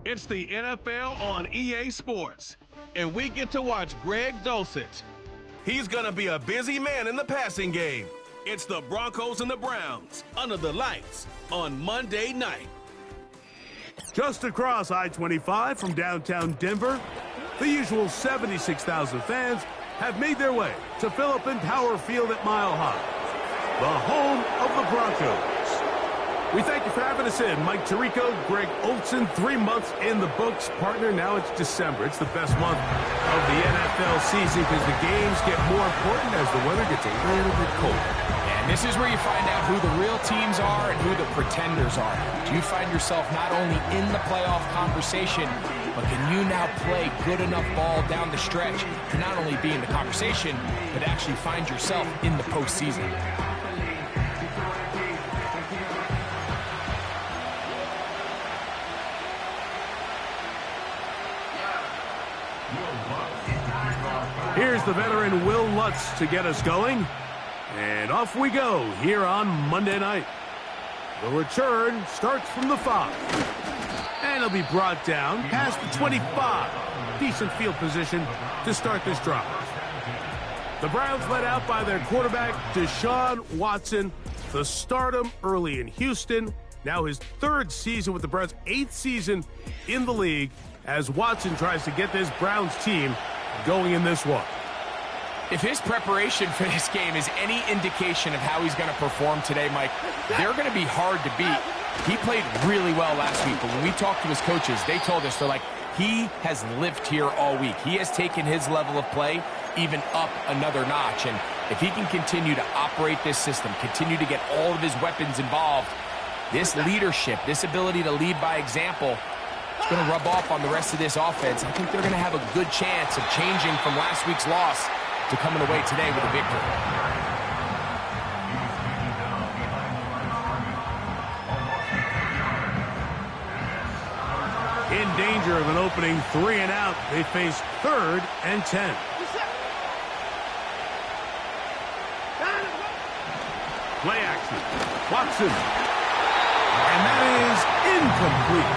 It's the NFL on EA Sports, and we get to watch Greg Dulcich. He's going to be a busy man in the passing game. It's the Broncos and the Browns under the lights on Monday night. Just across I-25 from downtown Denver, the usual 76,000 fans have made their way to Philip Power Field at Mile High, the home of the Broncos. We thank you for having us in. Mike Tirico, Greg Olsen, 3 months in the books. Partner, now it's December. It's the best month of the NFL season because the games get more important as the weather gets a little bit colder. And this is where you find out who the real teams are and who the pretenders are. Do you find yourself not only in the playoff conversation, but can you now play good enough ball down the stretch to not only be in the conversation, but actually find yourself in the postseason? Here's the veteran Will Lutz to get us going. And off we go here on Monday night. The return starts from the 5. And it'll be brought down past the 25. Decent field position to start this drive. The Browns led out by their quarterback, Deshaun Watson. The stardom early in Houston. Now his 3rd season with the Browns, 8th season in the league as Watson tries to get this Browns team going in this one. If his preparation for this game is any indication of how he's going to perform today, Mike, they're going to be hard to beat. He played really well last week, but when we talked to his coaches, they told us, they're like, he has lived here all week. He has taken his level of play even up another notch, and if he can continue to operate this system, continue to get all of his weapons involved, this leadership, this ability to lead by example, it's going to rub off on the rest of this offense. I think they're going to have a good chance of changing from last week's loss to coming away today with a victory. In danger of an opening 3 and out, they face 3rd and 10. Play action. Watson. And that is incomplete.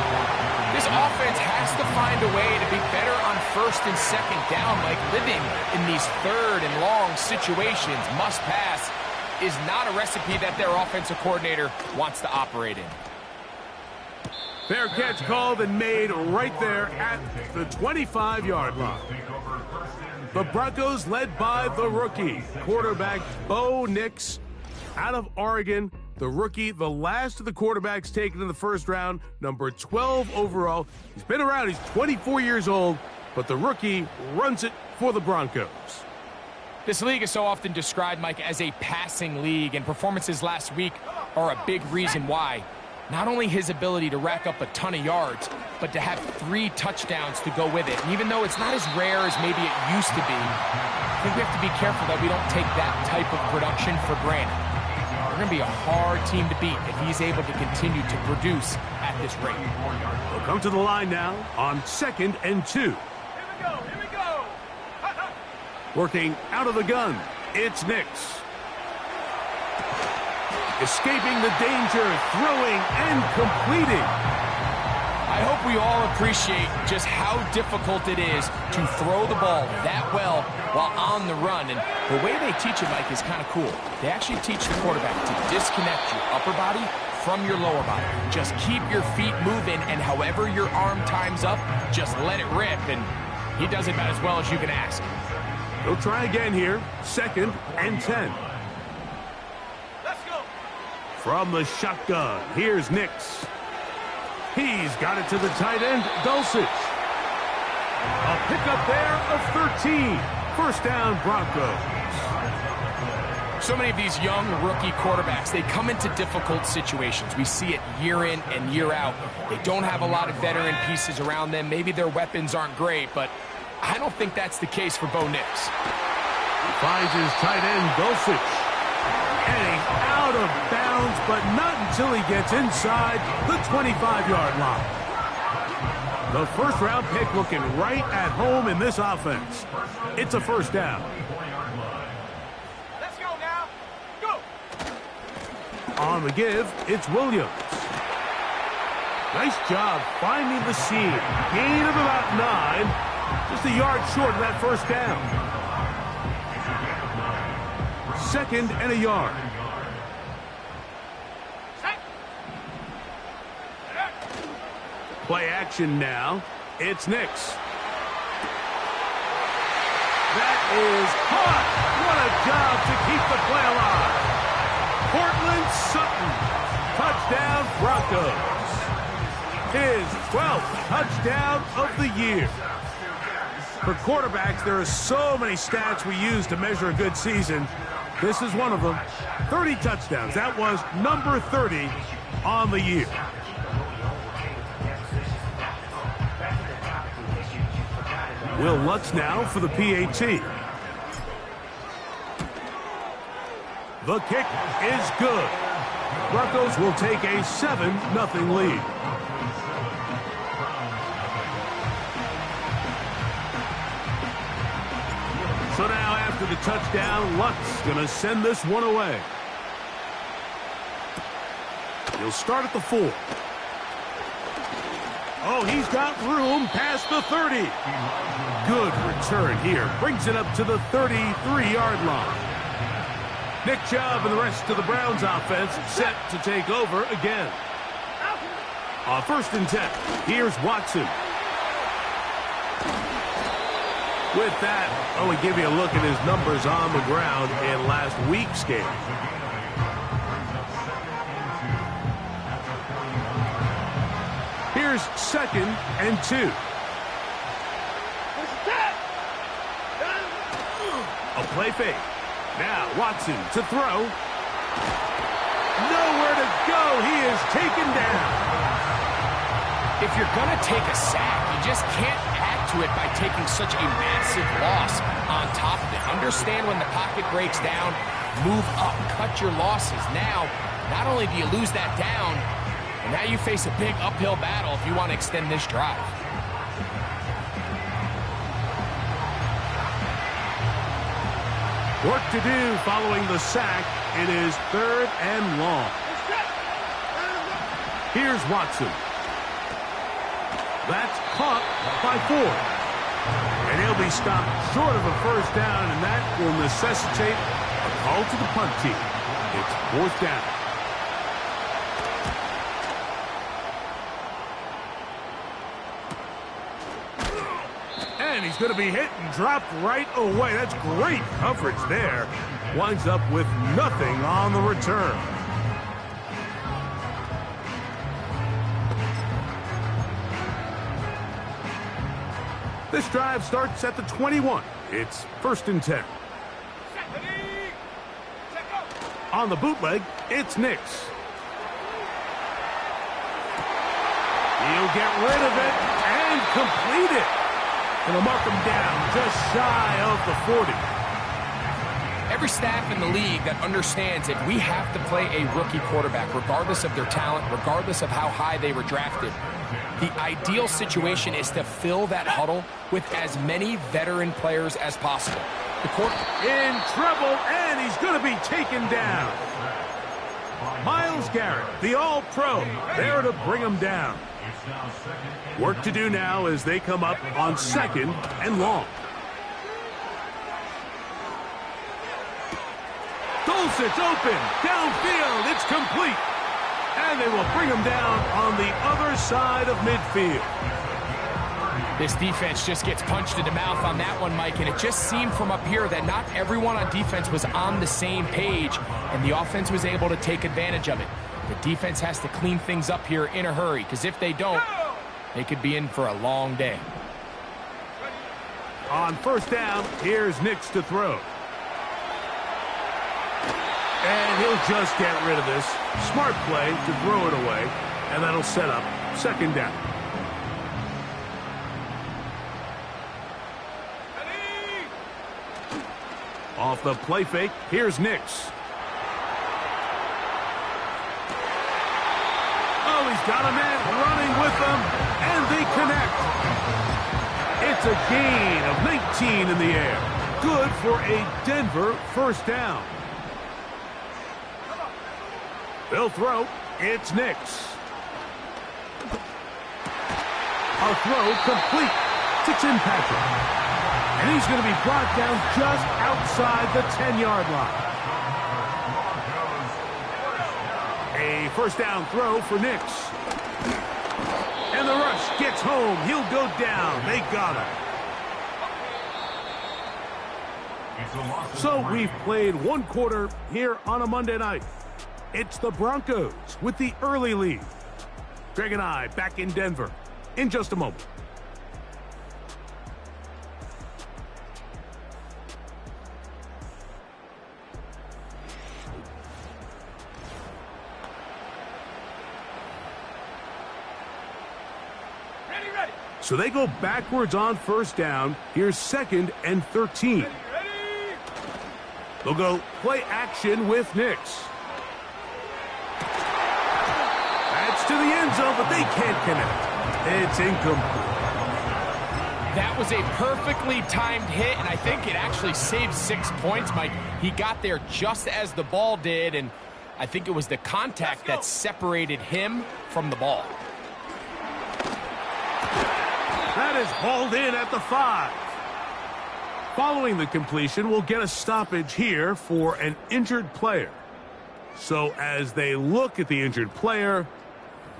This offense has to find a way to be better on 1st and 2nd down, like living in these 3rd and long situations. Must pass is not a recipe that their offensive coordinator wants to operate in. Fair catch called and made right there at the 25-yard line. The Broncos led by the rookie, quarterback Bo Nix out of Oregon. The rookie, the last of the quarterbacks taken in the 1st round, number 12 overall. He's been around, he's 24 years old, but the rookie runs it for the Broncos. This league is so often described, Mike, as a passing league, and performances last week are a big reason why. Not only his ability to rack up a ton of yards, but to have 3 touchdowns to go with it. And even though it's not as rare as maybe it used to be, I think we have to be careful that we don't take that type of production for granted. They're going to be a hard team to beat if he's able to continue to produce at this rate. They'll come to the line now on 2nd and 2. Here we go. Working out of the gun, it's Nix. Escaping the danger, throwing and completing. I hope we all appreciate just how difficult it is to throw the ball that well while on the run. And the way they teach it, Mike, is kind of cool. They actually teach the quarterback to disconnect your upper body from your lower body. Just keep your feet moving, and however your arm times up, just let it rip. And he does it about as well as you can ask. They'll try again here. 2nd and 10. Let's go. From the shotgun, here's Nix. He's got it to the tight end, Dulcich. A pickup there of 13. 1st down, Broncos. So many of these young rookie quarterbacks, they come into difficult situations. We see it year in and year out. They don't have a lot of veteran pieces around them. Maybe their weapons aren't great, but I don't think that's the case for Bo Nix. He finds his tight end, Dulcich. And he's out of bounds, but not until he gets inside the 25-yard line. The 1st round pick looking right at home in this offense. It's a 1st down. Let's go now. Go. On the give, it's Williams. Nice job finding the seam. Gain of about 9. Just a yard short of that first down. 2nd and a yard. Play action now. It's Nix. That is caught. What a job to keep the play alive. Cortland Sutton. Touchdown Broncos. His 12th touchdown of the year. For quarterbacks, there are so many stats we use to measure a good season. This is one of them. 30 touchdowns. That was number 30 on the year. Will Lutz now for the PAT. The kick is good. Broncos will take a 7-0 lead. So now after the touchdown, Lutz going to send this one away. He'll start at the 4. Oh, he's got room past the 30. Good return here. Brings it up to the 33-yard line. Nick Chubb and the rest of the Browns offense set to take over again. On 1st and 10, here's Watson. With that, I'll only give you a look at his numbers on the ground in last week's game. Here's 2nd and 2. A play fake. Now Watson to throw. Nowhere to go. He is taken down. If you're going to take a sack, you just can't add to it by taking such a massive loss on top of it. Understand when the pocket breaks down, move up, cut your losses. Now, not only do you lose that down, but now you face a big uphill battle if you want to extend this drive. Work to do following the sack. It is 3rd and long. Here's Watson. That's caught by Ford. And he'll be stopped short of a first down, and that will necessitate a call to the punt team. It's 4th down. And he's going to be hit and dropped right away. That's great coverage there. Winds up with nothing on the return. This drive starts at the 21. It's 1st and 10. On the bootleg, it's Nix. He'll get rid of it and complete it. And they'll mark him down just shy of the 40. Every staff in the league that understands if we have to play a rookie quarterback, regardless of their talent, regardless of how high they were drafted, the ideal situation is to fill that huddle with as many veteran players as possible. The in trouble, and he's going to be taken down. Myles Garrett, the All-Pro, there to bring him down. Work to do now as they come up on 2nd and long. Dulcich open, downfield, it's complete. And they will bring him down on the other side of midfield. This defense just gets punched in the mouth on that one, Mike, and it just seemed from up here that not everyone on defense was on the same page, and the offense was able to take advantage of it. The defense has to clean things up here in a hurry, because if they don't, they could be in for a long day. On 1st down, here's Nix to throw. And he'll just get rid of this. Smart play to throw it away, and that'll set up 2nd down. Off the play fake, here's Nix. Oh, he's got a man running with them, and they connect. It's a gain of 19 in the air. Good for a Denver 1st down. They'll throw. It's Nix. A throw complete to Tim Patrick. And he's going to be brought down just outside the 10-yard line. A first down throw for Nix. And the rush gets home. He'll go down. They got him. So we've played one quarter here on a Monday night. It's the Broncos with the early lead. Greg and I back in Denver in just a moment. So they go backwards on first down. Here's 2nd and 13. They'll go play action with Nix. That's to the end zone, but they can't connect. It's incomplete. That was a perfectly timed hit, and I think it actually saved 6 points, Mike. He got there just as the ball did, and I think it was the contact that separated him from the ball. That is hauled in at the 5. Following the completion, we'll get a stoppage here for an injured player. So as they look at the injured player,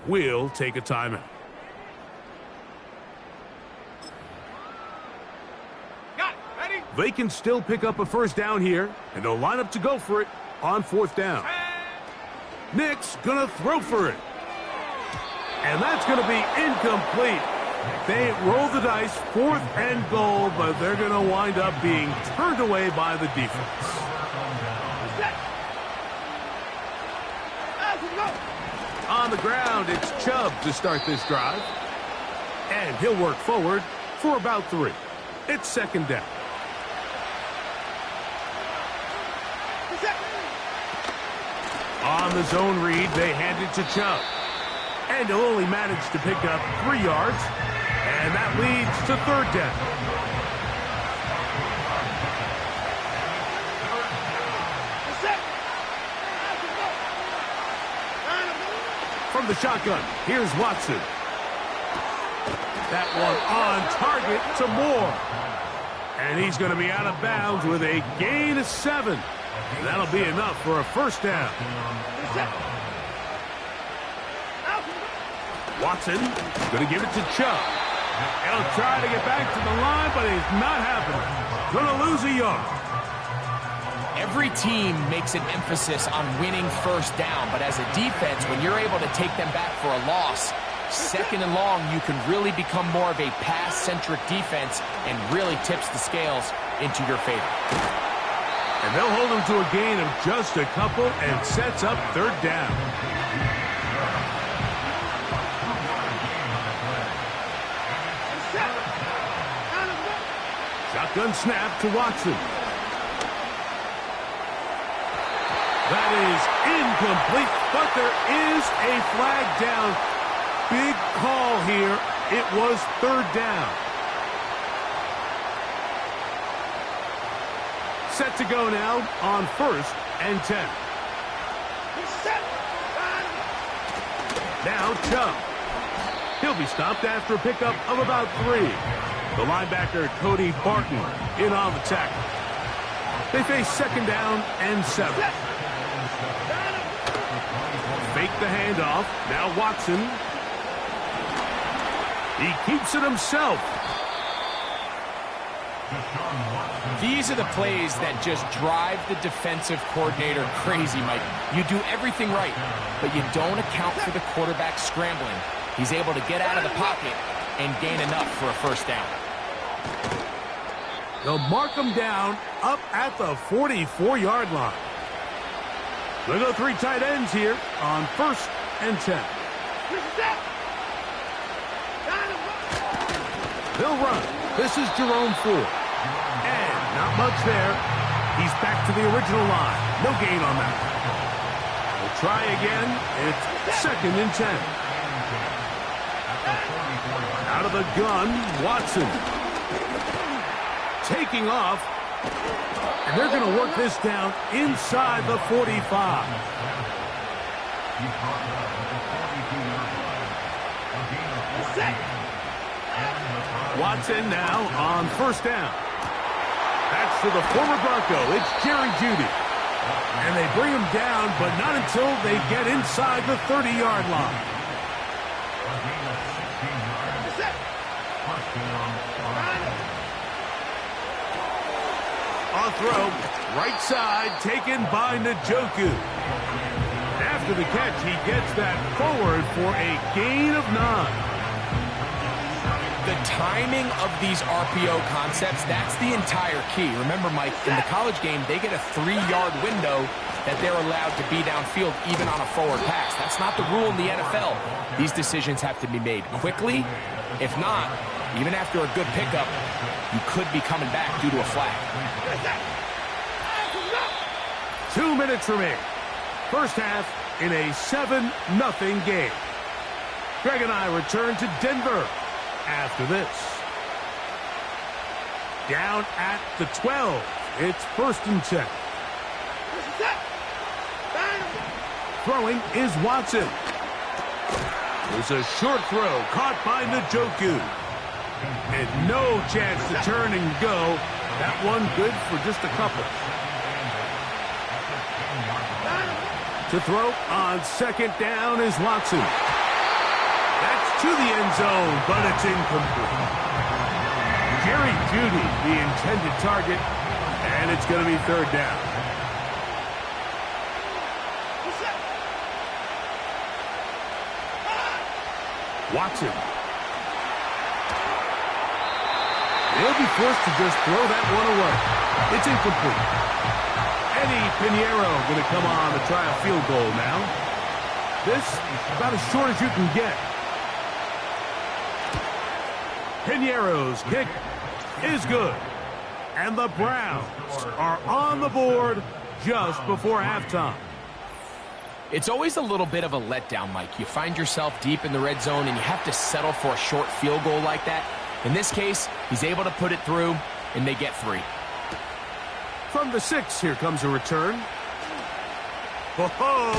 we'll take a timeout. Got it. Ready? They can still pick up a first down here, and they'll line up to go for it on 4th down. Nix gonna throw for it. And that's gonna be incomplete. They roll the dice, 4th and goal, but they're going to wind up being turned away by the defense. On the ground, it's Chubb to start this drive. And he'll work forward for about 3. It's 2nd down. On the zone read, they hand it to Chubb. And he'll only manage to pick up 3 yards. And that leads to 3rd down. From the shotgun, here's Watson. That one on target to Moore. And he's going to be out of bounds with a gain of 7. And that'll be enough for a first down. Watson going to give it to Chubb. He'll try to get back to the line, but it's not happening. Going to lose a yard. Every team makes an emphasis on winning first down, but as a defense, when you're able to take them back for a loss, 2nd and long, you can really become more of a pass-centric defense and really tips the scales into your favor. And they'll hold them to a gain of just a couple and sets up 3rd down. Shotgun snap to Watson. That is incomplete, but there is a flag down. Big call here. It was 3rd down. Set to go now on 1st and 10. Now Chubb. He'll be stopped after a pickup of about 3. The linebacker, Cody Barton, in on the tackle. They face 2nd down and 7. Fake the handoff. Now Watson. He keeps it himself. These are the plays that just drive the defensive coordinator crazy, Mike. You do everything right, but you don't account for the quarterback scrambling. He's able to get out of the pocket and gain enough for a first down. They'll mark him down up at the 44-yard line. They'll go 3 tight ends here on 1st and 10. They'll run. This is Jerome Ford. And not much there. He's back to the original line. No gain on that. We'll try again. It's 2nd and 10. Out of the gun, Watson. Taking off. And they're going to work this down inside the 45. Watson now on first down. That's to the former Bronco. It's Jerry Jeudy. And they bring him down, but not until they get inside the 30-yard line. On throw, right side, taken by Njoku. After the catch, he gets that forward for a gain of 9. The timing of these RPO concepts, that's the entire key. Remember, Mike, in the college game, they get a 3-yard window that they're allowed to be downfield even on a forward pass. That's not the rule in the NFL. These decisions have to be made quickly. If not, even after a good pickup, you could be coming back due to a flag. 2 minutes remain. First half in a 7-0 game. Greg and I return to Denver after this. Down at the 12. It's 1st and 10. Throwing is Watson. There's a short throw caught by Njoku. And no chance to turn and go. That one good for just a couple. To throw on 2nd down is Watson. That's to the end zone, but it's incomplete. Jerry Jeudy, the intended target, and it's going to be 3rd down. Watson. He'll be forced to just throw that one away. It's incomplete. Eddie Pinheiro going to come on to try a field goal now. This about as short as you can get. Pinheiro's kick is good. And the Browns are on the board just before halftime. It's always a little bit of a letdown, Mike. You find yourself deep in the red zone and you have to settle for a short field goal like that. In this case, he's able to put it through, and they get 3. From the 6, here comes a return. Ho-ho!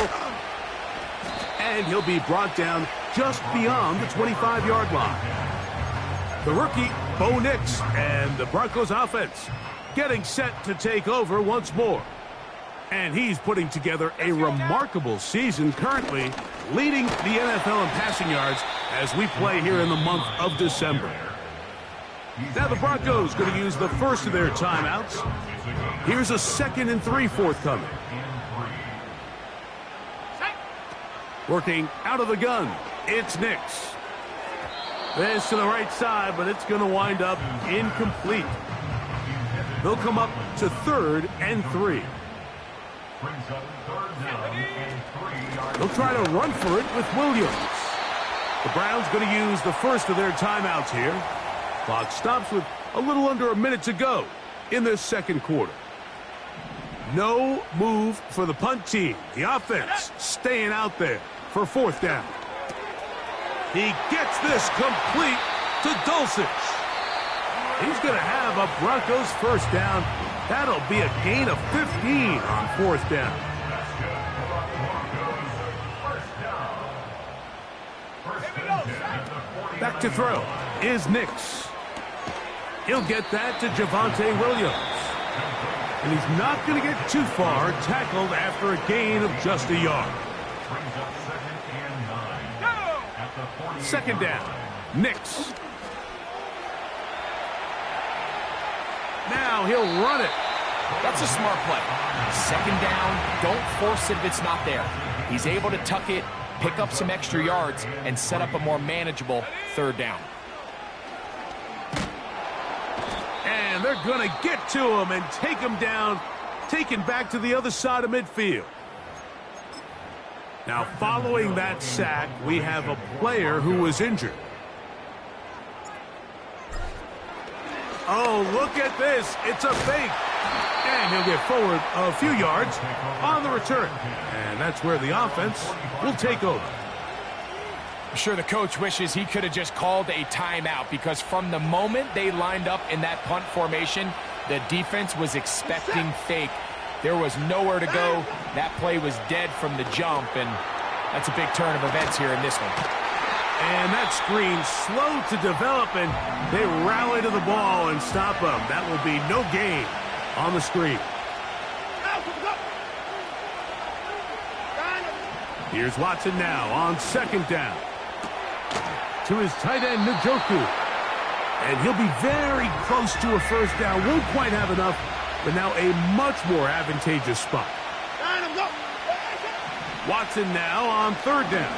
And he'll be brought down just beyond the 25-yard line. The rookie, Bo Nix, and the Broncos offense getting set to take over once more. And he's putting together a remarkable season currently, leading the NFL in passing yards as we play here in the month of December. Now the Broncos going to use the first of their timeouts. Here's a 2nd and 3 forthcoming. Working out of the gun, it's Nix. This to the right side, but it's going to wind up incomplete. They'll come up to 3rd and 3. They'll try to run for it with Williams. The Browns going to use the first of their timeouts here. Clock stops with a little under a minute to go in this 2nd quarter. No move for the punt team. The offense staying out there for 4th down. He gets this complete to Dulcich. He's going to have a Broncos 1st down. That'll be a gain of 15 on 4th down. Back to throw is Nix. He'll get that to Javonte Williams. And he's not going to get too far, tackled after a gain of just a yard. 2nd down, Nix. Now he'll run it. That's a smart play. 2nd down, don't force it if it's not there. He's able to tuck it, pick up some extra yards, and set up a more manageable 3rd down. And they're going to get to him and take him down, taken back to the other side of midfield. Now, following that sack, we have a player who was injured. Oh, look at this. It's a fake. And he'll get forward a few yards on the return. And that's where the offense will take over. I'm sure the coach wishes he could have just called a timeout, because from the moment they lined up in that punt formation, the defense was expecting fake. There was nowhere to go. That play was dead from the jump, and that's a big turn of events here in this one. And that screen slow to develop, and they rally to the ball and stop them. That will be no gain on the screen. Here's Watson now on second down. To his tight end, Njoku. And he'll be very close to a first down. Won't quite have enough, but now a much more advantageous spot. Watson now on third down.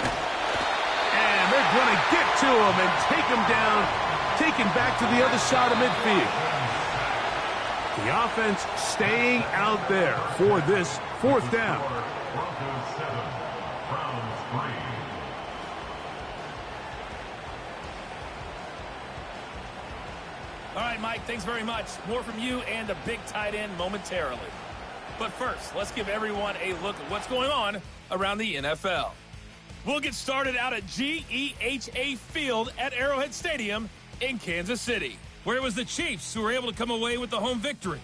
And they're going to get to him and take him down, taken back to the other side of midfield. The offense staying out there for this fourth down. All right, Mike, thanks very much. More from you and a big tight end momentarily. But first, let's give everyone a look at what's going on around the NFL. We'll get started out at GEHA Field at Arrowhead Stadium in Kansas City, where it was the Chiefs who were able to come away with the home victory.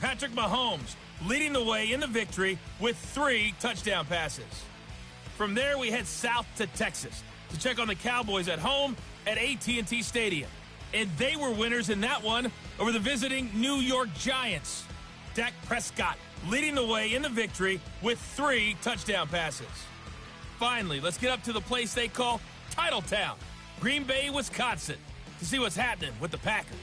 Patrick Mahomes leading the way in the victory with 3 touchdown passes. From there, we head south to Texas to check on the Cowboys at home at AT&T Stadium. And they were winners in that one over the visiting New York Giants. Dak Prescott leading the way in the victory with 3 touchdown passes. Finally, let's get up to the place they call Titletown, Green Bay, Wisconsin, to see what's happening with the Packers.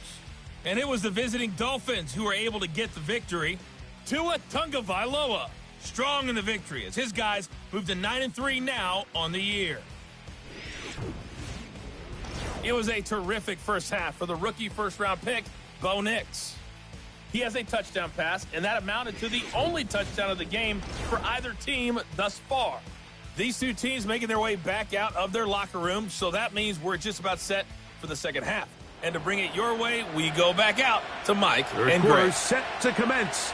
And it was the visiting Dolphins who were able to get the victory. Tua Tagovailoa strong in the victory as his guys move to 9-3 now on the year. It was a terrific first half for the rookie first-round pick, Bo Nix. He has a touchdown pass, and that amounted to the only touchdown of the game for either team thus far. These two teams making their way back out of their locker room, so that means we're just about set for the second half. And to bring it your way, we go back out to Mike and Greg. We're set to commence,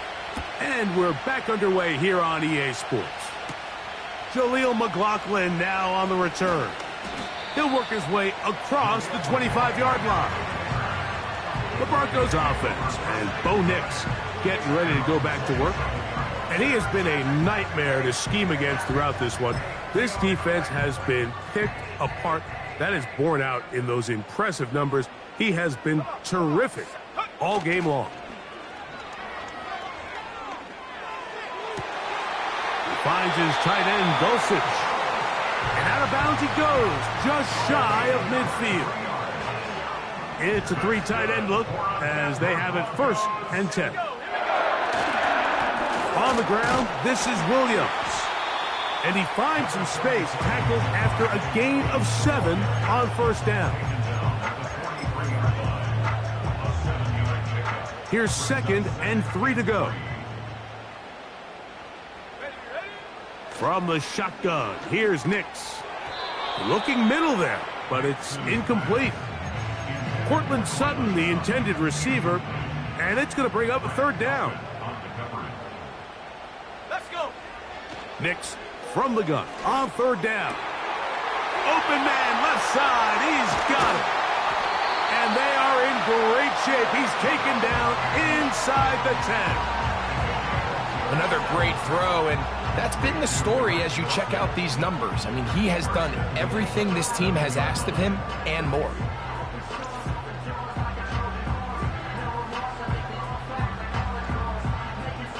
and we're back underway here on EA Sports. Jaleel McLaughlin now on the return. He'll work his way across the 25-yard line. The Broncos offense and Bo Nix getting ready to go back to work. And he has been a nightmare to scheme against throughout this one. This defense has been picked apart. That is borne out in those impressive numbers. He has been terrific all game long. He finds his tight end, Dulcich. And out of bounds he goes, just shy of midfield. It's a 3 tight end look as they have it 1st and 10. On the ground, this is Williams. And he finds some space, tackled after a gain of 7 on 1st down. Here's 2nd and 3 to go. From the shotgun, here's Nix. Looking middle there, but it's incomplete. Cortland Sutton, the intended receiver, and it's going to bring up a 3rd down. Let's go. Nix from the gun on 3rd down. Open man, left side, he's got it. And they are in great shape. He's taken down inside the 10. Another great throw, and that's been the story as you check out these numbers. I mean, he has done everything this team has asked of him and more.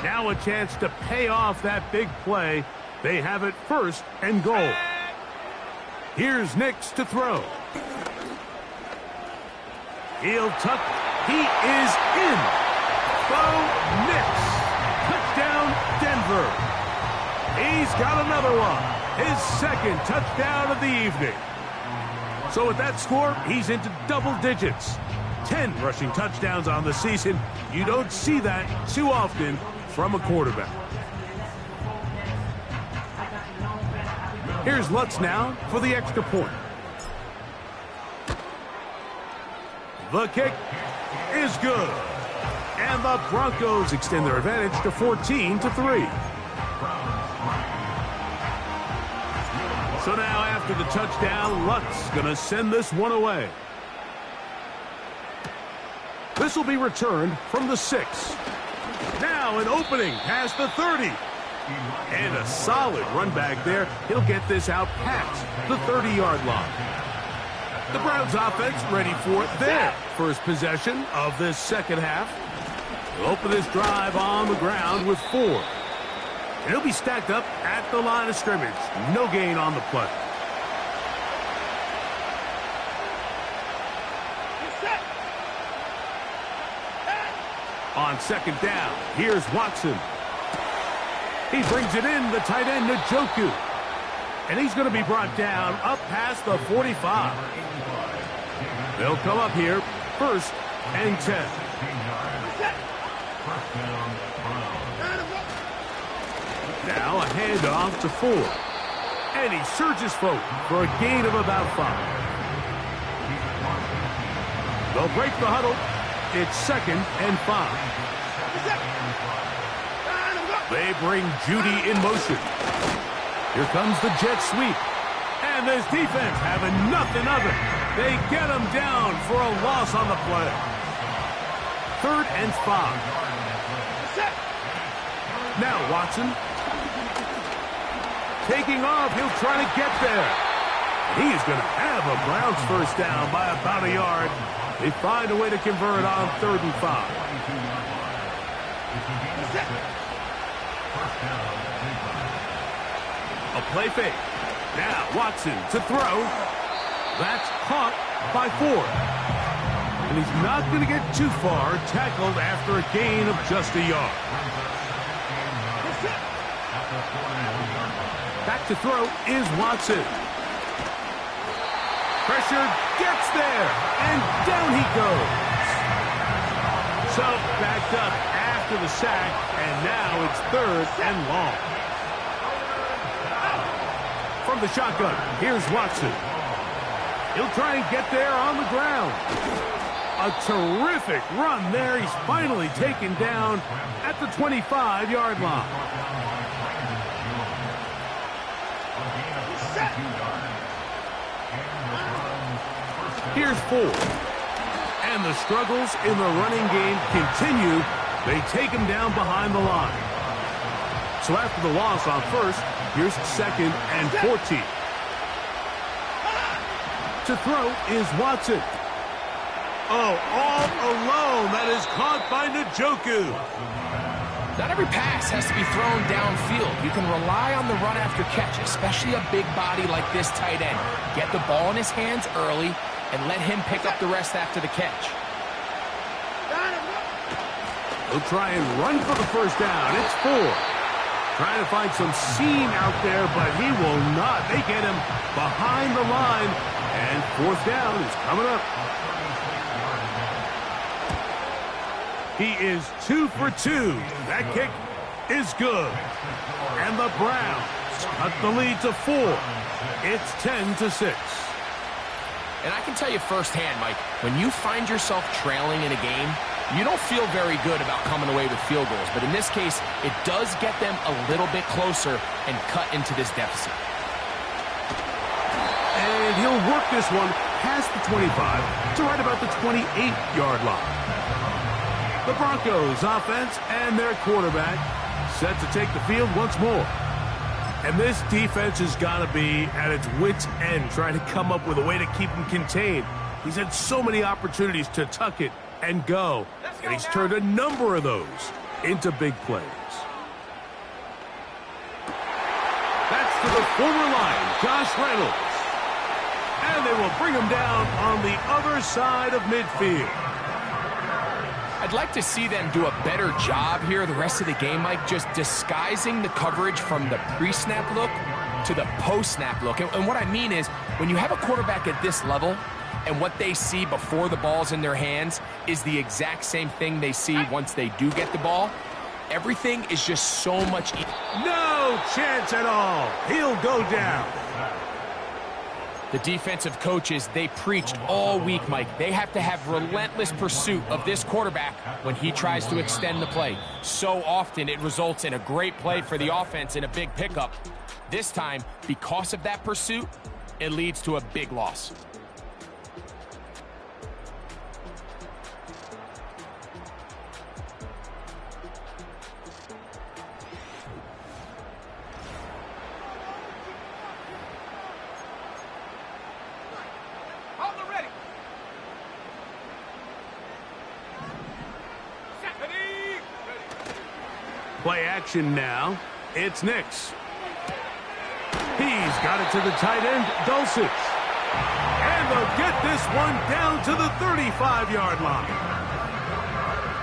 Now a chance to pay off that big play. They have it 1st and goal. Here's Nix to throw. He'll tuck. He is in. Bo Nix. Touchdown, Denver. He's got another one. His 2nd touchdown of the evening. So with that score, he's into double digits. 10 rushing touchdowns on the season. You don't see that too often from a quarterback. Here's Lutz now for the extra point. The kick is good. And the Broncos extend their advantage to 14-3. So now after the touchdown, Lutz going to send this one away. This will be returned from the 6. Now an opening past the 30. And a solid run back there. He'll get this out past the 30-yard line. The Browns offense ready for their first possession of this second half. They'll open this drive on the ground with 4. And he'll be stacked up at the line of scrimmage. No gain on the play. On second down, here's Watson. He brings it in, the tight end, Njoku. And he's going to be brought down up past the 45. They'll come up here, 1st and 10. Now a handoff to 4. And he surges forward for a gain of about 5. They'll break the huddle. It's 2nd and 5. They bring Judy in motion. Here comes the jet sweep. And this defense having nothing of it. They get him down for a loss on the play. 3rd and 5. Now Watson. Taking off, he'll try to get there. He's going to have a Browns first down by about a yard. They find a way to convert on 3rd and 5. A play fake. Now Watson to throw. That's caught by 4. And he's not going to get too far, tackled after a gain of just a yard. Back to throw is Watson. Pressure gets there, and down he goes. So backed up after the sack, and now it's 3rd and long. From the shotgun, here's Watson. He'll try and get there on the ground. A terrific run there. He's finally taken down at the 25-yard line. Here's 4. And the struggles in the running game continue. They take him down behind the line. So after the loss on 1st, here's 2nd and 14. To throw is Watson. Oh, all alone. That is caught by Njoku. Not every pass has to be thrown downfield. You can rely on the run after catch, especially a big body like this tight end. Get the ball in his hands early and let him pick up the rest after the catch. He'll try and run for the first down. It's 4. Trying to find some seam out there, but he will not. They get him behind the line, and 4th down is coming up. He is 2 for 2. That kick is good. And the Browns cut the lead to 4. It's 10-6. And I can tell you firsthand, Mike, when you find yourself trailing in a game, you don't feel very good about coming away with field goals. But in this case, it does get them a little bit closer and cut into this deficit. And he'll work this one past the 25 to right about the 28-yard line. The Broncos offense and their quarterback set to take the field once more. And this defense has got to be at its wits' end trying to come up with a way to keep him contained. He's had so many opportunities to tuck it and go, and he's turned a number of those into big plays. That's to the former Lion, Josh Reynolds. And they will bring him down on the other side of midfield. I'd like to see them do a better job here the rest of the game, Mike, just disguising the coverage from the pre-snap look to the post-snap look. And what I mean is, when you have a quarterback at this level, and what they see before the ball's in their hands is the exact same thing they see once they do get the ball, everything is just so much easier. No chance at all. He'll go down. The defensive coaches, they preached all week, Mike. They have to have relentless pursuit of this quarterback when he tries to extend the play. So often it results in a great play for the offense and a big pickup. This time, because of that pursuit, it leads to a big loss. On the Play action now. It's Nix. He's got it to the tight end, Dulcich. And they'll get this one down to the 35-yard line.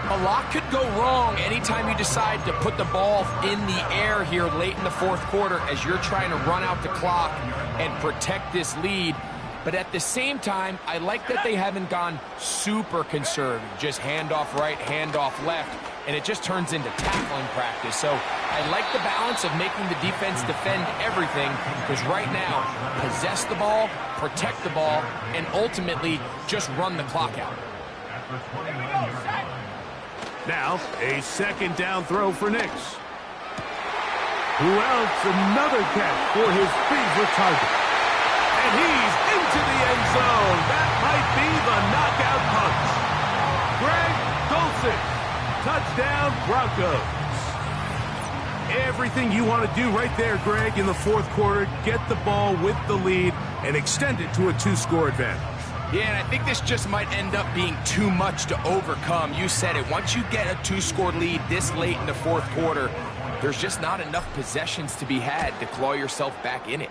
A lot could go wrong anytime you decide to put the ball in the air here late in the fourth quarter as you're trying to run out the clock and protect this lead. But at the same time, I like that they haven't gone super conservative. Just handoff right, handoff left, and it just turns into tackling practice. So I like the balance of making the defense defend everything, because right now, possess the ball, protect the ball, and ultimately just run the clock out. Now, a second down throw for Nix. Who else? Another catch for his favorite target. And he's into the end zone. That might be the knockout punch. Greg Dulcich. Touchdown, Broncos. Everything you want to do right there, Greg, in the fourth quarter. Get the ball with the lead and extend it to a 2-score advantage. Yeah, and I think this just might end up being too much to overcome. You said it. Once you get a 2-score lead this late in the fourth quarter, there's just not enough possessions to be had to claw yourself back in it.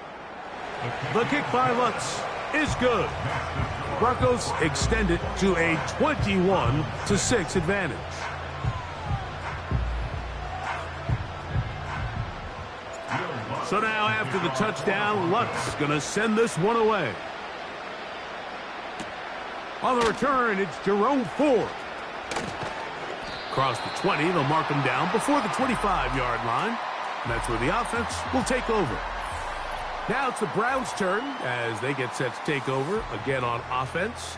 The kick by Lutz is good. Broncos extend it to a 21-6 advantage. So now after the touchdown, Lutz going to send this one away. On the return, it's Jerome Ford. Across the 20, they'll mark him down before the 25-yard line. And that's where the offense will take over. Now it's the Browns' turn as they get set to take over again on offense.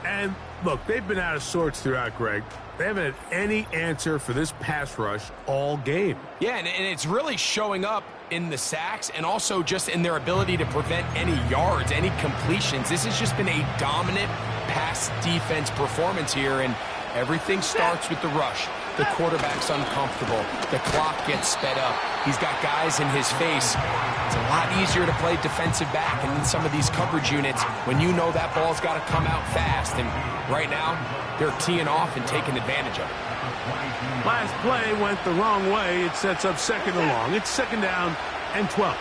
And look, they've been out of sorts throughout, Greg. They haven't had any answer for this pass rush all game. Yeah, and it's really showing up in the sacks and also just in their ability to prevent any yards, any completions. This has just been a dominant pass defense performance here, and everything starts with the rush. The quarterback's uncomfortable. The clock gets sped up. He's got guys in his face. It's a lot easier to play defensive back and in some of these coverage units when you know that ball's got to come out fast. And right now, they're teeing off and taking advantage of it. Last play went the wrong way. It sets up second and long. It's second down and 12.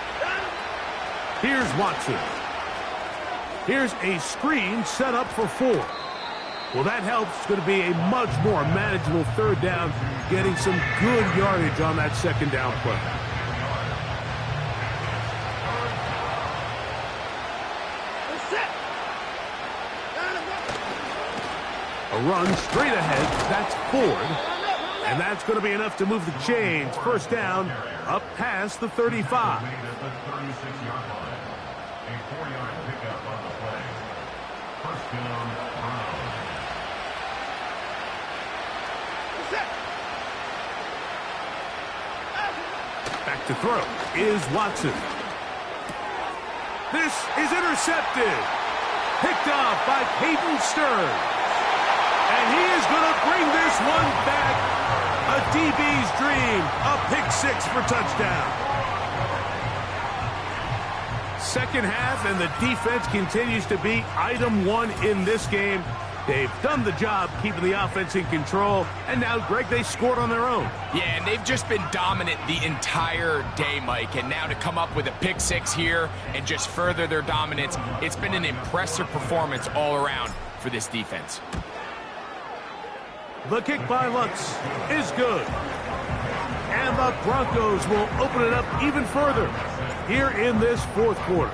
Here's Watson. Here's a screen set up for 4. Well, that helps. It's going to be a much more manageable third down, getting some good yardage on that second down play. A run straight ahead. That's Ford. And that's going to be enough to move the chains. First down, up past the 35. Back to throw is Watson. This is intercepted. Picked off by Peyton Stearns. And he is going to bring this one back. A DB's dream. A pick 6 for touchdown. Second half, and the defense continues to be item 1 in this game. They've done the job keeping the offense in control, and now, Greg, they scored on their own. Yeah, and they've just been dominant the entire day, Mike, and now to come up with a pick 6 here and just further their dominance, it's been an impressive performance all around for this defense. The kick by Lutz is good. And the Broncos will open it up even further here in this fourth quarter.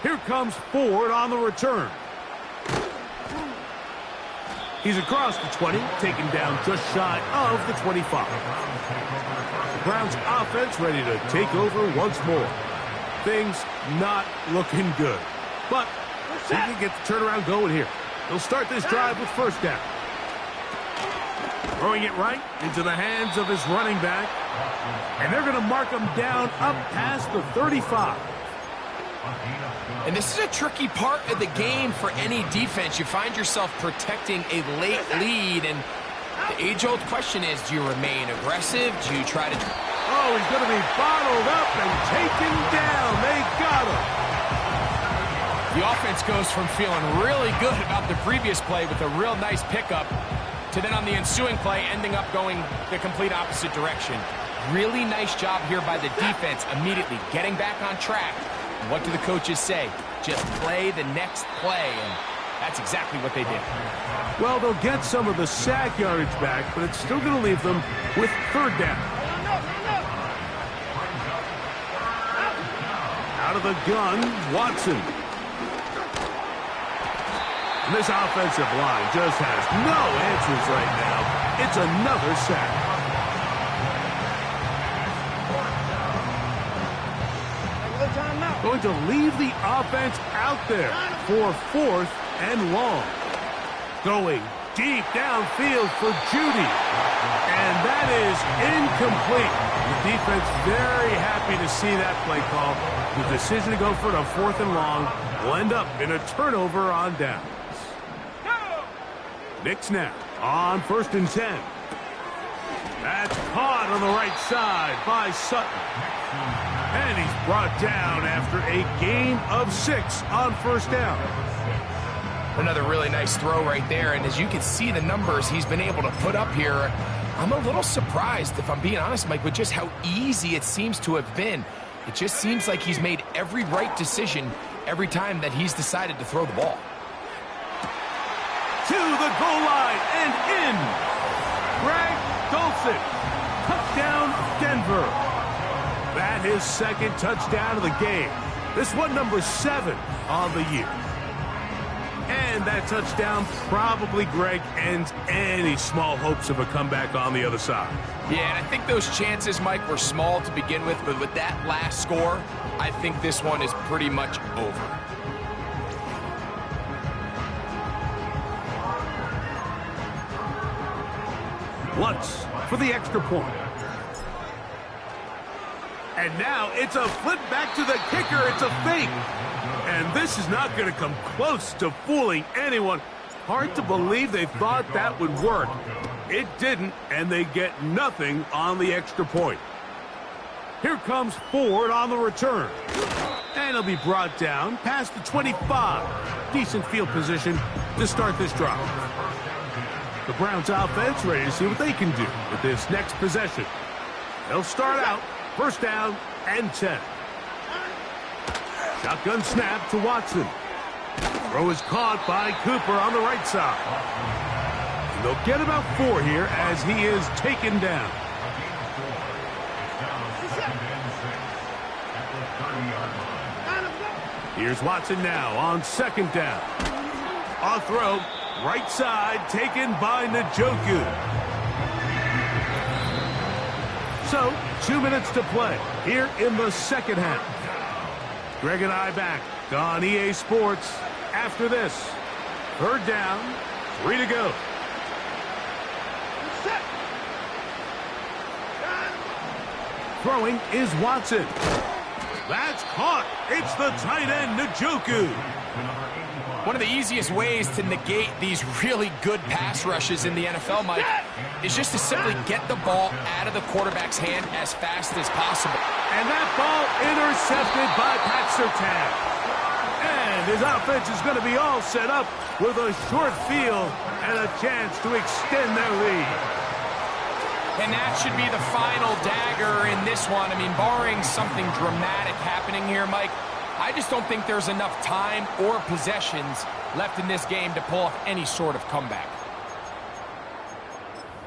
Here comes Ford on the return. He's across the 20, taken down just shy of the 25. The Browns offense ready to take over once more. Things not looking good. But see if he can get the turnaround going here. They'll start this drive with first down. Throwing it right into the hands of his running back. And they're going to mark him down up past the 35. And this is a tricky part of the game for any defense. You find yourself protecting a late lead, and the age-old question is, do you remain aggressive? Do you try to... Oh, he's going to be bottled up and taken down. They got him. The offense goes from feeling really good about the previous play with a real nice pickup to then on the ensuing play ending up going the complete opposite direction. Really nice job here by the defense immediately getting back on track. And what do the coaches say? Just play the next play, and that's exactly what they did. Well, they'll get some of the sack yardage back, but it's still going to leave them with third down. Out of the gun, Watson. And this offensive line just has no answers right now. It's another sack. Going to leave the offense out there for 4th and long. Going deep downfield for Judy. And that is incomplete. The defense very happy to see that play call. The decision to go for it on 4th and long will end up in a turnover on downs. Nick snap on 1st and 10. That's caught on the right side by Sutton. And he's brought down after a gain of 6 on 1st down. Another really nice throw right there, and as you can see the numbers he's been able to put up here, I'm a little surprised, if I'm being honest, Mike, with just how easy it seems to have been. It just seems like he's made every right decision every time that he's decided to throw the ball. To the goal line and in. Greg Dulcich. Touchdown, Denver. That his 2nd touchdown of the game. This one number 7 on the year. And that touchdown probably, Greg, ends any small hopes of a comeback on the other side. Yeah, and I think those chances, Mike, were small to begin with, but with that last score, I think this one is pretty much over. Lutz for the extra point. And now it's a flip back to the kicker. It's a fake. And this is not going to come close to fooling anyone. Hard to believe they thought that would work. It didn't, and they get nothing on the extra point. Here comes Ford on the return. And he'll be brought down past the 25. Decent field position to start this drive. The Browns offense ready to see what they can do with this next possession. They'll start out 1st down and 10. Shotgun snap to Watson. Throw is caught by Cooper on the right side. And they'll get about 4 here as he is taken down. Here's Watson now on 2nd down. Off throw, right side, taken by Njoku. So, 2 minutes to play here in the 2nd half. Greg and I back on EA Sports after this. 3rd down, 3 to go. Throwing is Watson. That's caught. It's the tight end, Njoku. One of the easiest ways to negate these really good pass rushes in the NFL, Mike, is just to simply get the ball out of the quarterback's hand as fast as possible. And that ball intercepted by Pat Surtain. And his offense is going to be all set up with a short field and a chance to extend their lead. And that should be the final dagger in this one. I mean, barring something dramatic happening here, Mike, I just don't think there's enough time or possessions left in this game to pull off any sort of comeback.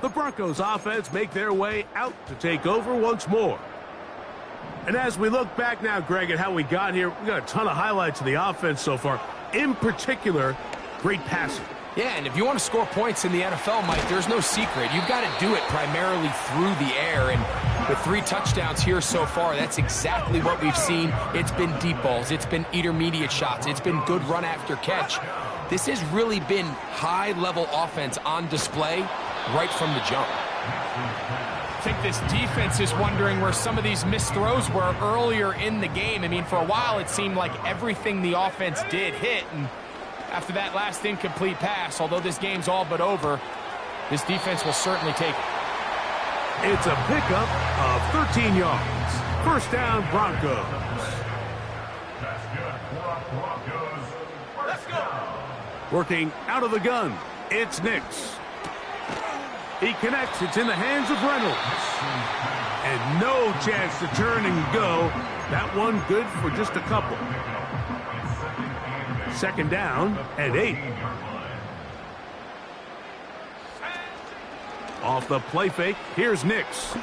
The Broncos offense make their way out to take over once more. And as we look back now, Greg, at how we got here, we got a ton of highlights of the offense so far. In particular, great passing. Yeah, and if you want to score points in the NFL, Mike, there's no secret. You've got to do it primarily through the air. And with 3 touchdowns here so far, that's exactly what we've seen. It's been deep balls. It's been intermediate shots. It's been good run after catch. This has really been high-level offense on display right from the jump. I think this defense is wondering where some of these missed throws were earlier in the game. I mean, for a while, it seemed like everything the offense did hit, and after that last incomplete pass, although this game's all but over, this defense will certainly take it. It's a pickup of 13 yards. 1st down, Broncos. Let's go. Working out of the gun, it's Nix. He connects. It's in the hands of Reynolds. And no chance to turn and go. That one good for just a couple. Second down and 8. Off the play fake, here's Nix.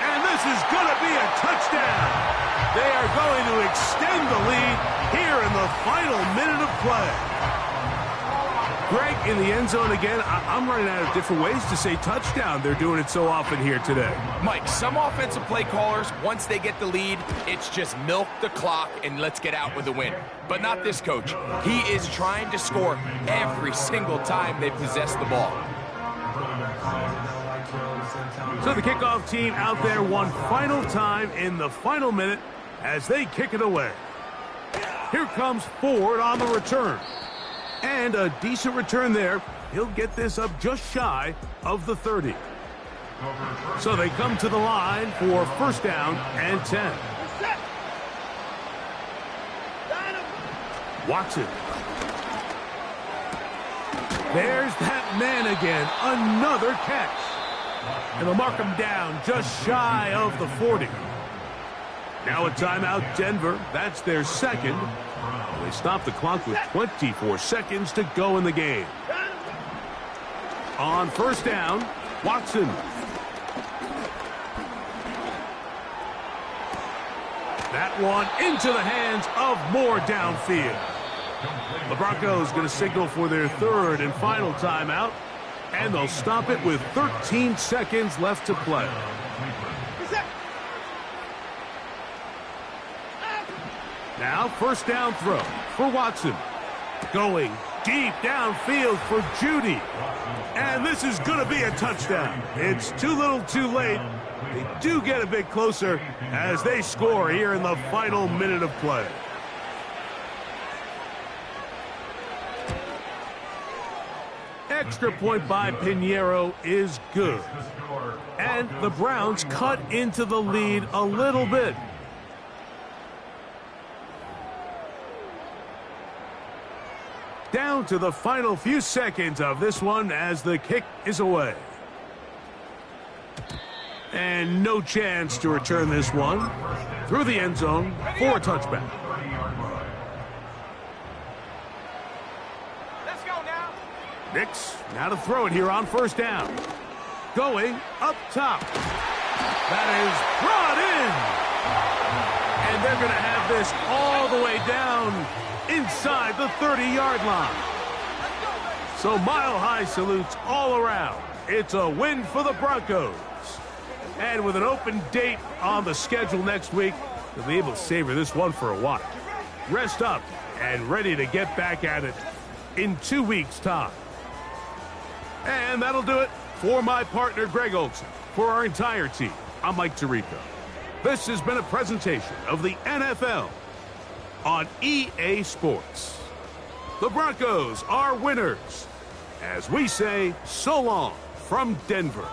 And this is going to be a touchdown. They are going to extend the lead here in the final minute of play. Greg, in the end zone again. I'm running out of different ways to say touchdown. They're doing it so often here today. Mike, some offensive play callers, once they get the lead, it's just milk the clock and let's get out with the win. But not this coach. He is trying to score every single time they possess the ball. So the kickoff team out there one final time in the final minute as they kick it away. Here comes Ford on the return. And a decent return there. He'll get this up just shy of the 30. So they come to the line for first down and 10. Watson. There's that man again. Another catch. And they'll mark him down just shy of the 40. Now a timeout, Denver. That's their second. They stop the clock with 24 seconds to go in the game. On first down, Watson. That one into the hands of Moore downfield. The Broncos going to signal for their third and final timeout, and they'll stop it with 13 seconds left to play. Now first down throw for Watson. Going deep downfield for Judy. And this is going to be a touchdown. It's too little too late. They do get a bit closer as they score here in the final minute of play. Extra point by Pinheiro is good. And the Browns cut into the lead a little bit. Down to the final few seconds of this one as the kick is away. And no chance to return this one through the end zone for a touchback. Let's go now. Nix now to throw it here on first down. Going up top. That is brought in. And they're going to have this all the way down inside the 30-yard line. So mile-high salutes all around. It's a win for the Broncos. And with an open date on the schedule next week, they'll be able to savor this one for a while. Rest up and ready to get back at it in 2 weeks' time. And that'll do it for my partner, Greg Olson. For our entire team, I'm Mike Tirico. This has been a presentation of the NFL on EA Sports. The Broncos are winners, as we say so long from Denver.